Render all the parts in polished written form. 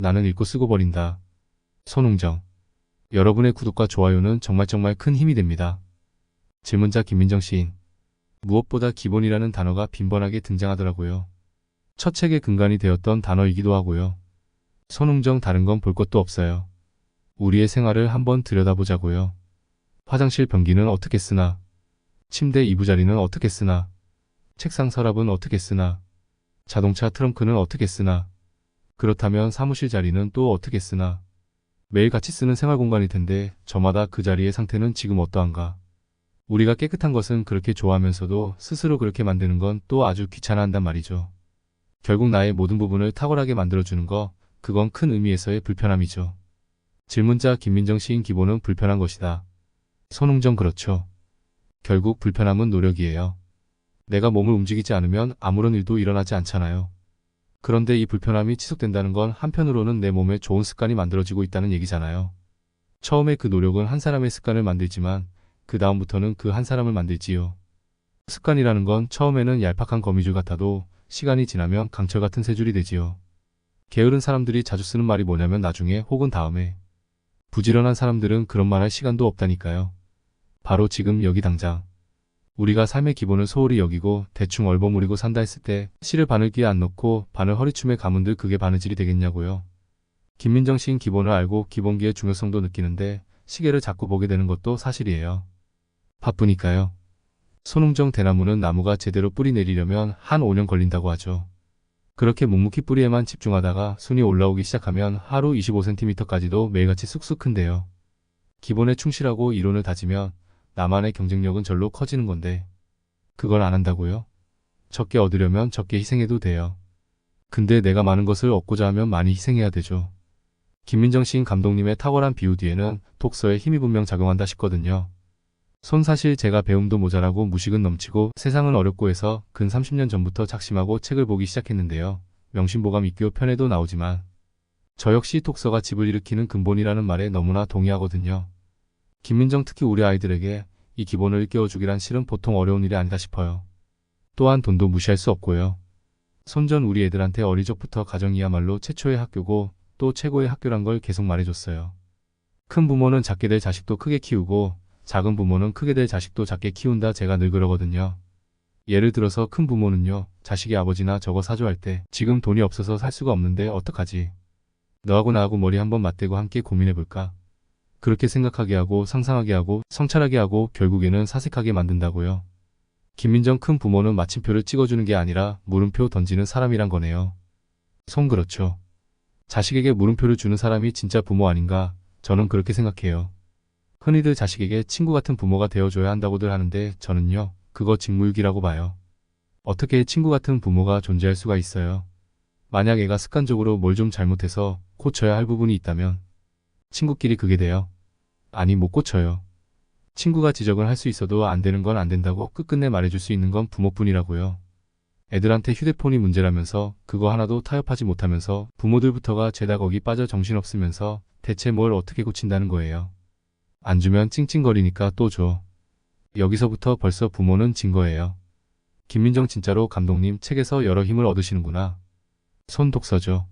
나는 읽고 쓰고 버린다. 손웅정. 여러분의 구독과 좋아요는 정말 큰 힘이 됩니다. 질문자 김민정 시인. 무엇보다 기본이라는 단어가 빈번하게 등장하더라고요. 첫 책의 근간이 되었던 단어이기도 하고요. 손웅정 다른 건 볼 것도 없어요. 우리의 생활을 한번 들여다보자고요. 화장실 변기는 어떻게 쓰나? 침대 이부자리는 어떻게 쓰나? 책상 서랍은 어떻게 쓰나? 자동차 트렁크는 어떻게 쓰나? 그렇다면 사무실 자리는 또 어떻게 쓰나? 매일 같이 쓰는 생활 공간일 텐데 저마다 그 자리의 상태는 지금 어떠한가? 우리가 깨끗한 것은 그렇게 좋아하면서도 스스로 그렇게 만드는 건 또 아주 귀찮아한단 말이죠. 결국 나의 모든 부분을 탁월하게 만들어주는 거, 그건 큰 의미에서의 불편함이죠. 질문자 김민정 시인. 기본은 불편한 것이다. 손웅정. 그렇죠. 결국 불편함은 노력이에요. 내가 몸을 움직이지 않으면 아무런 일도 일어나지 않잖아요. 그런데 이 불편함이 지속된다는 건 한편으로는 내 몸에 좋은 습관이 만들어지고 있다는 얘기잖아요. 처음에 그 노력은 한 사람의 습관을 만들지만 그 다음부터는 그 한 사람을 만들지요. 습관이라는 건 처음에는 얄팍한 거미줄 같아도 시간이 지나면 강철 같은 쇠줄이 되지요. 게으른 사람들이 자주 쓰는 말이 뭐냐면 나중에 혹은 다음에. 부지런한 사람들은 그런 말 할 시간도 없다니까요. 바로 지금 여기 당장. 우리가 삶의 기본을 소홀히 여기고 대충 얼버무리고 산다 했을 때 실을 바늘귀에 안 넣고 바늘 허리춤에 감은들 그게 바느질이 되겠냐고요. 김민정 시인. 기본을 알고 기본기의 중요성도 느끼는데 시계를 자꾸 보게 되는 것도 사실이에요. 바쁘니까요. 손웅정. 대나무는 나무가 제대로 뿌리 내리려면 한 5년 걸린다고 하죠. 그렇게 묵묵히 뿌리에만 집중하다가 순이 올라오기 시작하면 하루 25cm까지도 매일같이 쑥쑥 큰대요. 기본에 충실하고 이론을 다지면 나만의 경쟁력은 절로 커지는 건데 그걸 안 한다고요? 적게 얻으려면 적게 희생해도 돼요. 근데 내가 많은 것을 얻고자 하면 많이 희생해야 되죠. 김민정 시인. 감독님의 탁월한 비유 뒤에는 독서의 힘이 분명 작용한다 싶거든요. 손. 사실 제가 배움도 모자라고 무식은 넘치고 세상은 어렵고 해서 근 30년 전부터 작심하고 책을 보기 시작했는데요. 명심보감 있고 편에도 나오지만 저 역시 독서가 집을 일으키는 근본이라는 말에 너무나 동의하거든요. 김민정. 특히 우리 아이들에게 이 기본을 일깨워주기란 실은 보통 어려운 일이 아니다 싶어요. 또한 돈도 무시할 수 없고요. 손전 우리 애들한테 어릴 적부터 가정이야말로 최초의 학교고 또 최고의 학교란 걸 계속 말해줬어요. 큰 부모는 작게 될 자식도 크게 키우고 작은 부모는 크게 될 자식도 작게 키운다 제가 늘 그러거든요. 예를 들어서 큰 부모는요. 자식이 아버지나 저거 사줘 할 때 지금 돈이 없어서 살 수가 없는데 어떡하지? 너하고 나하고 머리 한번 맞대고 함께 고민해볼까? 그렇게 생각하게 하고 상상하게 하고 성찰하게 하고 결국에는 사색하게 만든다고요. 김민정. 큰 부모는 마침표를 찍어주는 게 아니라 물음표 던지는 사람이란 거네요. 손. 그렇죠. 자식에게 물음표를 주는 사람이 진짜 부모 아닌가? 저는 그렇게 생각해요. 흔히들 자식에게 친구 같은 부모가 되어줘야 한다고들 하는데 저는요. 그거 직무유기라고 봐요. 어떻게 친구 같은 부모가 존재할 수가 있어요? 만약 애가 습관적으로 뭘 좀 잘못해서 고쳐야 할 부분이 있다면 친구끼리 그게 돼요? 아니 못 고쳐요. 친구가 지적을 할 수 있어도 안 되는 건 안 된다고 끝끝내 말해줄 수 있는 건 부모뿐이라고요. 애들한테 휴대폰이 문제라면서 그거 하나도 타협하지 못하면서 부모들부터가 죄다 거기 빠져 정신없으면서 대체 뭘 어떻게 고친다는 거예요. 안 주면 찡찡거리니까 또 줘. 여기서부터 벌써 부모는 진 거예요. 김민정. 진짜로 감독님 책에서 여러 힘을 얻으시는구나. 손. 독서죠.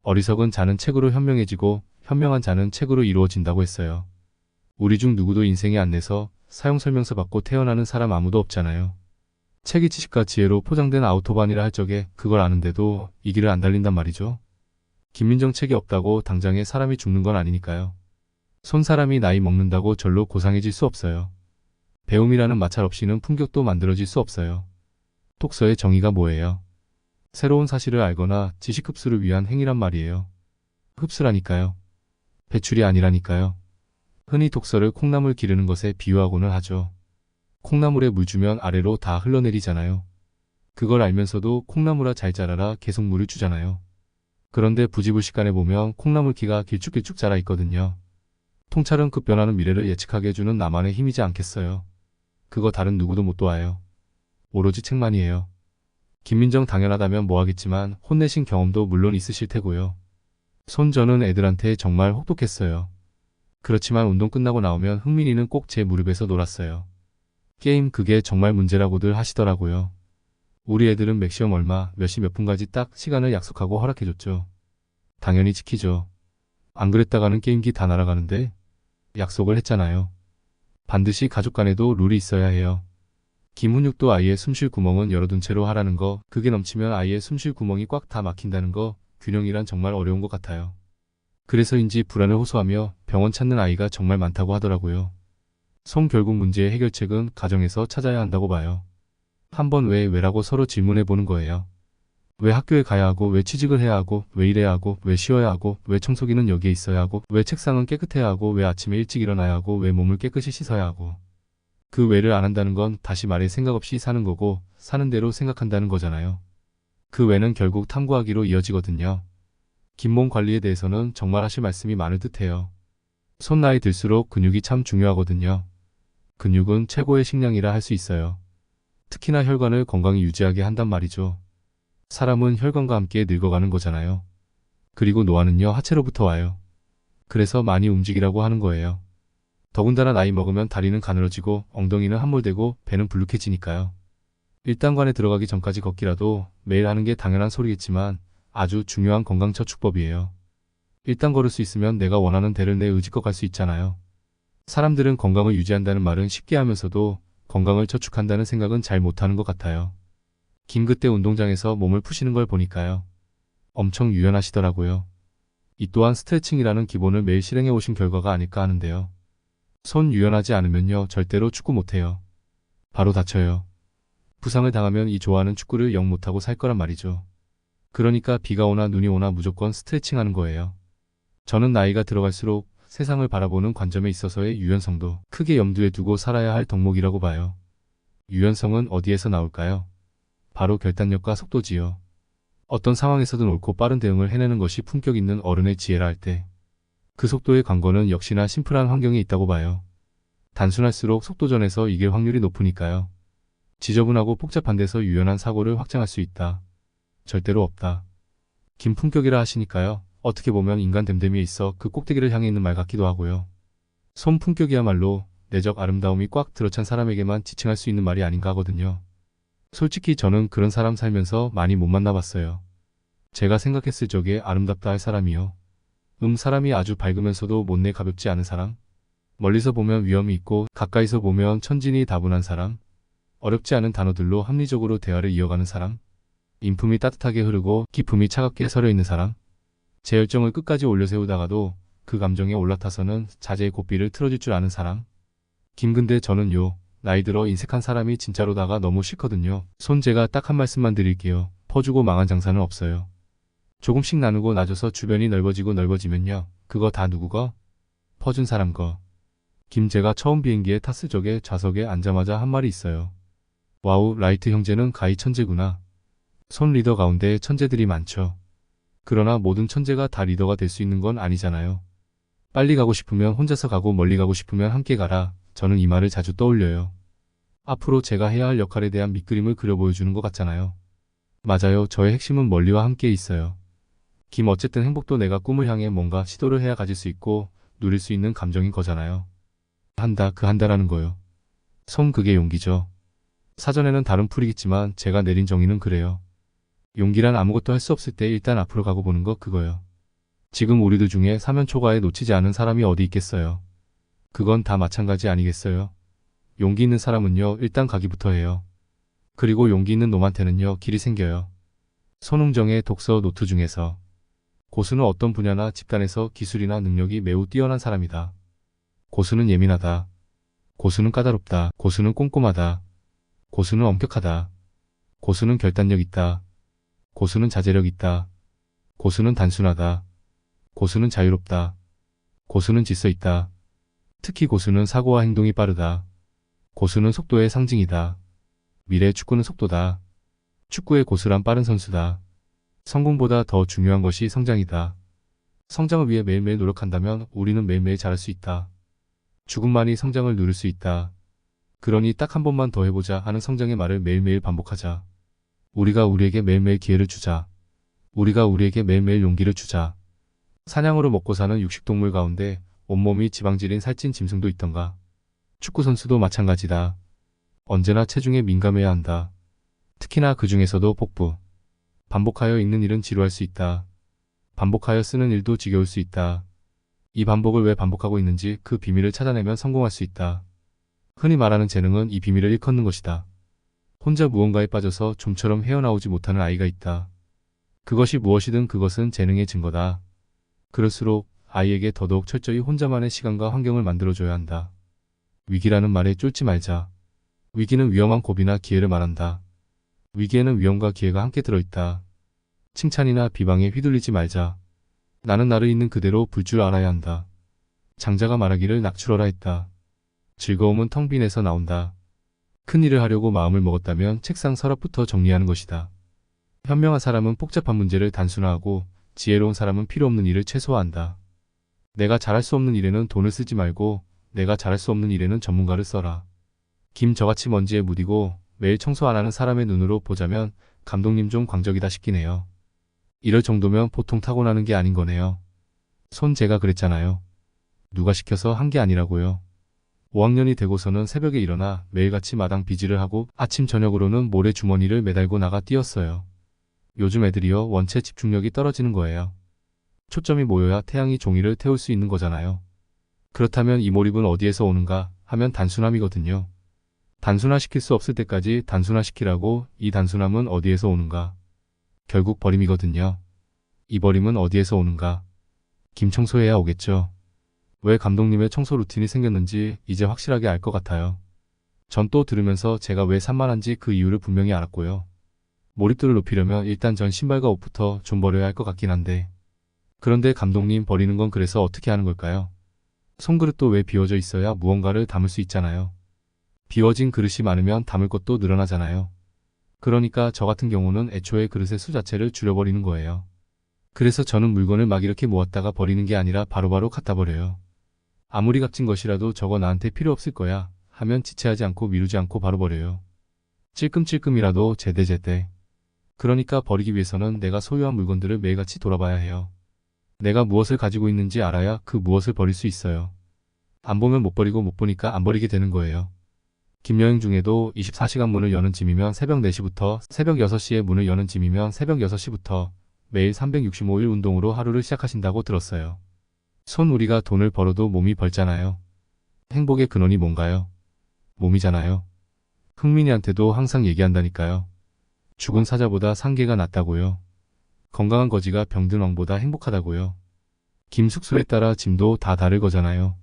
어리석은 자는 책으로 현명해지고 현명한 자는 책으로 이루어진다고 했어요. 우리 중 누구도 인생의 안내서, 사용설명서 받고 태어나는 사람 아무도 없잖아요. 책이 지식과 지혜로 포장된 아우토반이라 할 적에 그걸 아는데도 이 길을 안 달린단 말이죠. 김민정. 책이 없다고 당장에 사람이 죽는 건 아니니까요. 손. 사람이 나이 먹는다고 절로 고상해질 수 없어요. 배움이라는 마찰 없이는 품격도 만들어질 수 없어요. 독서의 정의가 뭐예요? 새로운 사실을 알거나 지식 흡수를 위한 행위란 말이에요. 흡수라니까요. 배출이 아니라니까요. 흔히 독서를 콩나물 기르는 것에 비유하고는 하죠. 콩나물에 물 주면 아래로 다 흘러내리잖아요. 그걸 알면서도 콩나물아 잘 자라라 계속 물을 주잖아요. 그런데 부지불식간에 보면 콩나물 키가 길쭉길쭉 자라 있거든요. 통찰은 급변하는 미래를 예측하게 해주는 나만의 힘이지 않겠어요. 그거 다른 누구도 못 도와요. 오로지 책만이에요. 김민정. 당연하다면 뭐하겠지만 혼내신 경험도 물론 있으실 테고요. 손. 저는 애들한테 정말 혹독했어요. 그렇지만 운동 끝나고 나오면 흥민이는 꼭 제 무릎에서 놀았어요. 게임 그게 정말 문제라고들 하시더라고요. 우리 애들은 맥시멈 얼마, 몇 시 몇 분까지 딱 시간을 약속하고 허락해줬죠. 당연히 지키죠. 안 그랬다가는 게임기 다 날아가는데 약속을 했잖아요. 반드시 가족 간에도 룰이 있어야 해요. 김훈육도 아이의 숨쉴 구멍은 열어둔 채로 하라는 거, 그게 넘치면 아이의 숨쉴 구멍이 꽉 다 막힌다는 거, 균형이란 정말 어려운 것 같아요. 그래서인지 불안을 호소하며 병원 찾는 아이가 정말 많다고 하더라고요. 결국 문제의 해결책은 가정에서 찾아야 한다고 봐요. 한번 왜라고 서로 질문해 보는 거예요. 왜 학교에 가야 하고, 왜 취직을 해야 하고, 왜 일해야 하고, 왜 쉬어야 하고, 왜 청소기는 여기에 있어야 하고, 왜 책상은 깨끗해야 하고, 왜 아침에 일찍 일어나야 하고, 왜 몸을 깨끗이 씻어야 하고. 그 왜를 안 한다는 건 다시 말해 생각 없이 사는 거고, 사는 대로 생각한다는 거잖아요. 그 왜는 결국 탐구하기로 이어지거든요. 긴 몸 관리에 대해서는 정말 하실 말씀이 많을 듯해요. 나이 들수록 근육이 참 중요하거든요. 근육은 최고의 식량이라 할 수 있어요. 특히나 혈관을 건강히 유지하게 한단 말이죠. 사람은 혈관과 함께 늙어가는 거잖아요. 그리고 노화는요, 하체로부터 와요. 그래서 많이 움직이라고 하는 거예요. 더군다나 나이 먹으면 다리는 가늘어지고 엉덩이는 함몰되고 배는 불룩해지니까요. 일단관에 들어가기 전까지 걷기라도 매일 하는 게 당연한 소리겠지만 아주 중요한 건강처축법이에요. 일단 걸을 수 있으면 내가 원하는 데를 내 의지껏 갈 수 있잖아요. 사람들은 건강을 유지한다는 말은 쉽게 하면서도 건강을 저축한다는 생각은 잘 못하는 것 같아요. 김그때 운동장에서 몸을 푸시는 걸 보니까요. 엄청 유연하시더라고요. 이 또한 스트레칭이라는 기본을 매일 실행해 오신 결과가 아닐까 하는데요. 유연하지 않으면요, 절대로 축구 못해요. 바로 다쳐요. 부상을 당하면 이 좋아하는 축구를 영 못하고 살 거란 말이죠. 그러니까 비가 오나 눈이 오나 무조건 스트레칭 하는 거예요. 저는 나이가 들어갈수록 세상을 바라보는 관점에 있어서의 유연성도 크게 염두에 두고 살아야 할 덕목이라고 봐요. 유연성은 어디에서 나올까요? 바로 결단력과 속도지요. 어떤 상황에서든 옳고 빠른 대응을 해내는 것이 품격 있는 어른의 지혜라 할 때, 그 속도의 관건은 역시나 심플한 환경에 있다고 봐요. 단순할수록 속도전에서 이길 확률이 높으니까요. 지저분하고 복잡한 데서 유연한 사고를 확장할 수 있다. 절대로 없다. 김품격이라 하시니까요. 어떻게 보면 인간 됨됨이에 있어 그 꼭대기를 향해 있는 말 같기도 하고요. 품격이야말로 내적 아름다움이 꽉 들어찬 사람에게만 지칭할 수 있는 말이 아닌가 하거든요. 솔직히 저는 그런 사람 살면서 많이 못 만나봤어요. 제가 생각했을 적에 아름답다 할 사람이요. 사람이 아주 밝으면서도 못내 가볍지 않은 사람? 멀리서 보면 위험이 있고 가까이서 보면 천진이 다분한 사람? 어렵지 않은 단어들로 합리적으로 대화를 이어가는 사람? 인품이 따뜻하게 흐르고 기품이 차갑게 서려 있는 사람? 제 열정을 끝까지 올려세우다가도 그 감정에 올라타서는 자제의 고삐를 틀어줄 줄 아는 사람? 근데 저는 나이 들어 인색한 사람이 진짜로다가 너무 싫거든요. 제가 딱 한 말씀만 드릴게요. 퍼주고 망한 장사는 없어요. 조금씩 나누고 나눠서 주변이 넓어지고 넓어지면요. 그거 다 누구 거? 퍼준 사람 거. 제가 처음 비행기에 탔을 적에 좌석에 앉자마자 한 말이 있어요. 와우, 라이트 형제는 가히 천재구나. 리더 가운데 천재들이 많죠. 그러나 모든 천재가 다 리더가 될 수 있는 건 아니잖아요. 빨리 가고 싶으면 혼자서 가고 멀리 가고 싶으면 함께 가라. 저는 이 말을 자주 떠올려요. 앞으로 제가 해야 할 역할에 대한 밑그림을 그려 보여주는 것 같잖아요. 맞아요. 저의 핵심은 멀리와 함께 있어요. 어쨌든 행복도 내가 꿈을 향해 뭔가 시도를 해야 가질 수 있고 누릴 수 있는 감정인 거잖아요. 한다라는 거요. 그게 용기죠. 사전에는 다른 풀이겠지만 제가 내린 정의는 그래요. 용기란 아무것도 할 수 없을 때 일단 앞으로 가고 보는 거 그거요. 지금 우리들 중에 사면 초과에 놓치지 않은 사람이 어디 있겠어요. 그건 다 마찬가지 아니겠어요. 용기 있는 사람은요, 일단 가기부터 해요. 그리고 용기 있는 놈한테는요, 길이 생겨요. 손흥정의 독서 노트 중에서 고수는 어떤 분야나 집단에서 기술이나 능력이 매우 뛰어난 사람이다. 고수는 예민하다. 고수는 까다롭다. 고수는 꼼꼼하다. 고수는 엄격하다. 고수는 결단력 있다. 고수는 자제력 있다. 고수는 단순하다. 고수는 자유롭다. 고수는 질서 있다. 특히 고수는 사고와 행동이 빠르다. 고수는 속도의 상징이다. 미래의 축구는 속도다. 축구의 고수란 빠른 선수다. 성공보다 더 중요한 것이 성장이다. 성장을 위해 매일매일 노력한다면 우리는 매일매일 잘할 수 있다. 죽음만이 성장을 누릴 수 있다. 그러니 딱 한 번만 더 해보자 하는 성장의 말을 매일매일 반복하자. 우리가 우리에게 매일매일 기회를 주자. 우리가 우리에게 매일매일 용기를 주자. 사냥으로 먹고 사는 육식동물 가운데 온몸이 지방질인 살찐 짐승도 있던가. 축구선수도 마찬가지다. 언제나 체중에 민감해야 한다. 특히나 그 중에서도 복부. 반복하여 있는 일은 지루할 수 있다. 반복하여 쓰는 일도 지겨울 수 있다. 이 반복을 왜 반복하고 있는지 그 비밀을 찾아내면 성공할 수 있다. 흔히 말하는 재능은 이 비밀을 일컫는 것이다. 혼자 무언가에 빠져서 좀처럼 헤어나오지 못하는 아이가 있다. 그것이 무엇이든 그것은 재능의 증거다. 그럴수록 아이에게 더더욱 철저히 혼자만의 시간과 환경을 만들어줘야 한다. 위기라는 말에 쫄지 말자. 위기는 위험한 고비나 기회를 말한다. 위기에는 위험과 기회가 함께 들어있다. 칭찬이나 비방에 휘둘리지 말자. 나는 나를 있는 그대로 볼 줄 알아야 한다. 장자가 말하기를 낙출어라 했다. 즐거움은 텅 빈에서 나온다. 큰 일을 하려고 마음을 먹었다면 책상 서랍부터 정리하는 것이다. 현명한 사람은 복잡한 문제를 단순화하고 지혜로운 사람은 필요 없는 일을 최소화한다. 내가 잘할 수 없는 일에는 돈을 쓰지 말고 내가 잘할 수 없는 일에는 전문가를 써라. 김 저같이 먼지에 묻이고 매일 청소 안 하는 사람의 눈으로 보자면 감독님 좀 광적이다 싶기네요. 이럴 정도면 보통 타고나는 게 아닌 거네요. 손 제가 그랬잖아요. 누가 시켜서 한 게 아니라고요. 5학년이 되고서는 새벽에 일어나 매일같이 마당 비지를 하고 아침 저녁으로는 모래 주머니를 매달고 나가 뛰었어요. 요즘 애들이요 원체 집중력이 떨어지는 거예요. 초점이 모여야 태양이 종이를 태울 수 있는 거잖아요. 그렇다면 이 몰입은 어디에서 오는가 하면 단순함이거든요. 단순화시킬 수 없을 때까지 단순화시키라고. 이 단순함은 어디에서 오는가? 결국 버림이거든요. 이 버림은 어디에서 오는가? 김 청소해야 오겠죠. 왜 감독님의 청소 루틴이 생겼는지 이제 확실하게 알 것 같아요. 전 또 들으면서 제가 왜 산만한지 그 이유를 분명히 알았고요. 몰입도를 높이려면 일단 전 신발과 옷부터 좀 버려야 할 것 같긴 한데. 그런데 감독님 버리는 건 그래서 어떻게 하는 걸까요? 손그릇도 왜 비워져 있어야 무언가를 담을 수 있잖아요. 비워진 그릇이 많으면 담을 것도 늘어나잖아요. 그러니까 저 같은 경우는 애초에 그릇의 수 자체를 줄여버리는 거예요. 그래서 저는 물건을 막 이렇게 모았다가 버리는 게 아니라 바로바로 갖다 버려요. 아무리 값진 것이라도 저거 나한테 필요 없을 거야 하면 지체하지 않고 미루지 않고 바로 버려요. 찔끔찔끔이라도 제때제때. 그러니까 버리기 위해서는 내가 소유한 물건들을 매일같이 돌아봐야 해요. 내가 무엇을 가지고 있는지 알아야 그 무엇을 버릴 수 있어요. 안 보면 못 버리고 못 보니까 안 버리게 되는 거예요. 김여행 중에도 24시간 문을 여는 짐이면 새벽 4시부터 새벽 6시에 문을 여는 짐이면 새벽 6시부터 매일 365일 운동으로 하루를 시작하신다고 들었어요. 우리가 돈을 벌어도 몸이 벌잖아요. 행복의 근원이 뭔가요? 몸이잖아요. 흥민이한테도 항상 얘기한다니까요. 죽은 사자보다 산 개가 낫다고요. 건강한 거지가 병든 왕보다 행복하다고요. 김 숙소에 따라 짐도 다 다를 거잖아요.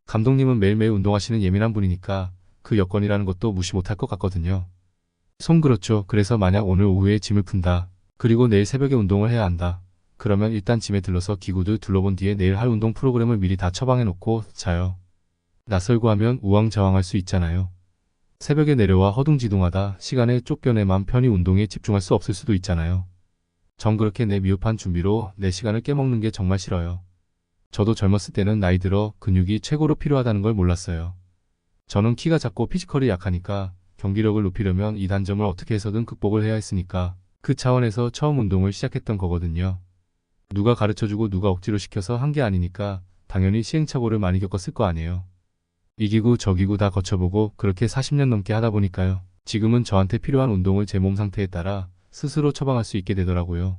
감독님은 매일매일 운동하시는 예민한 분이니까 그 여건이라는 것도 무시 못할 것 같거든요. 그렇죠. 그래서 만약 오늘 오후에 짐을 푼다. 그리고 내일 새벽에 운동을 해야 한다. 그러면 일단 짐에 들러서 기구들 둘러본 뒤에 내일 할 운동 프로그램을 미리 다 처방해 놓고 자요. 낯설고 하면 우왕좌왕할 수 있잖아요. 새벽에 내려와 허둥지둥하다 시간에 쫓겨내 맘 편히 운동에 집중할 수 없을 수도 있잖아요. 전 그렇게 내 미흡한 준비로 내 시간을 깨먹는 게 정말 싫어요. 저도 젊었을 때는 나이 들어 근육이 최고로 필요하다는 걸 몰랐어요. 저는 키가 작고 피지컬이 약하니까 경기력을 높이려면 이 단점을 어떻게 해서든 극복을 해야 했으니까 그 차원에서 처음 운동을 시작했던 거거든요. 누가 가르쳐주고 누가 억지로 시켜서 한 게 아니니까 당연히 시행착오를 많이 겪었을 거 아니에요. 이 기구 저 기구 다 거쳐보고 그렇게 40년 넘게 하다 보니까요. 지금은 저한테 필요한 운동을 제 몸 상태에 따라 스스로 처방할 수 있게 되더라고요.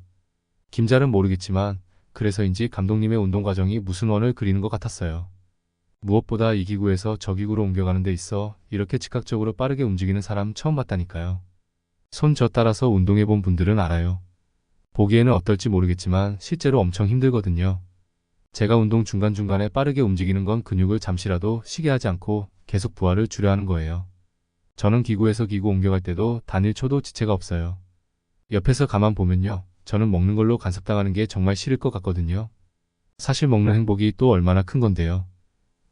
김잘은 모르겠지만 그래서인지 감독님의 운동 과정이 무슨 원을 그리는 것 같았어요. 무엇보다 이 기구에서 저 기구로 옮겨가는 데 있어 이렇게 즉각적으로 빠르게 움직이는 사람 처음 봤다니까요. 저 따라서 운동해본 분들은 알아요. 보기에는 어떨지 모르겠지만 실제로 엄청 힘들거든요. 제가 운동 중간중간에 빠르게 움직이는 건 근육을 잠시라도 쉬게 하지 않고 계속 부하를 주려 하는 거예요. 저는 기구에서 기구 옮겨갈 때도 단 1초도 지체가 없어요. 옆에서 가만 보면요. 저는 먹는 걸로 간섭당하는 게 정말 싫을 것 같거든요. 사실 먹는 행복이 또 얼마나 큰 건데요.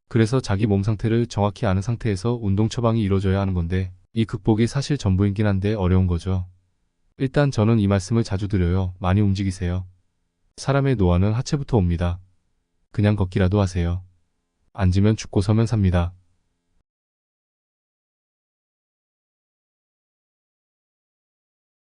그래서 자기 몸 상태를 정확히 아는 상태에서 운동 처방이 이루어져야 하는 건데 이 극복이 사실 전부이긴 한데 어려운 거죠. 일단 저는 이 말씀을 자주 드려요. 많이 움직이세요. 사람의 노화는 하체부터 옵니다. 그냥 걷기라도 하세요. 앉으면 죽고 서면 삽니다.